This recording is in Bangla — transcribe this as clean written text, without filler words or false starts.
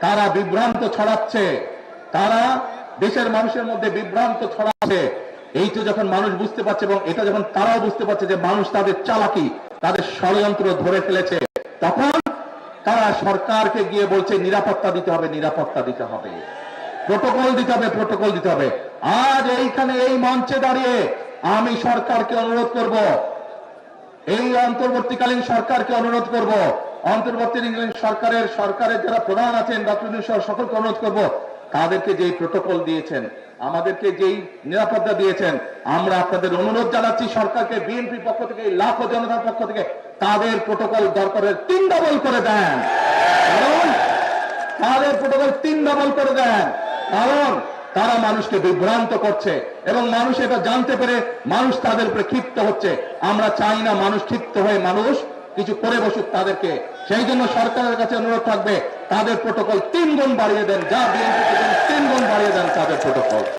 তারা বিভ্রান্ত ছড়াচ্ছে, তারা দেশের মানুষের মধ্যে বিভ্রান্ত ছড়াচ্ছে। এইটা যখন মানুষ বুঝতে পারছে এবং এটা যখন তারাও বুঝতে পারছে যে মানুষ তাদের চালাকি, তাদের ষড়যন্ত্র ধরে ফেলেছে, তখন তারা সরকারকে গিয়ে বলছে নিরাপত্তা দিতে হবে, নিরাপত্তা দিতে হবে, প্রোটোকল দিতে হবে, প্রোটোকল দিতে হবে। আজ এইখানে এই মঞ্চে দাঁড়িয়ে আমি সরকারকে অনুরোধ করব, এই অন্তর্বর্তীকালীন সরকারকে অনুরোধ করব, অন্তর্বর্তীকালীন সরকারের যারা প্রধান আছেন, ডক্টর ইউনূস সকলকে অনুরোধ করব, তাদেরকে যেই প্রোটোকল দিয়েছেন, আমাদেরকে যেই নিরাপত্তা দিয়েছেন, আমরা আপনাদের অনুরোধ জানাচ্ছি সরকারকে, বিএনপি পক্ষ থেকে, লাখো জনতার পক্ষ থেকে তাদের প্রোটোকল দরকারের 3 ডবল করে দেন। কারণ তাদের প্রোটোকল 3 ডবল করে দেন, কারণ তারা মানুষকে বিভ্রান্ত করছে এবং মানুষ এটা জানতে পেরে মানুষ তাদের উপরে ক্ষিপ্ত হচ্ছে। আমরা চাই না মানুষ ক্ষিপ্ত হয়ে মানুষ কিছু করে বসুক তাদেরকে। সেই জন্য সরকারের কাছে অনুরোধ থাকবে তাদের প্রোটোকল 3 গুণ বাড়িয়ে দেন, যা বিএনপি 3 গুণ বাড়িয়ে দেন তাদের প্রোটোকল।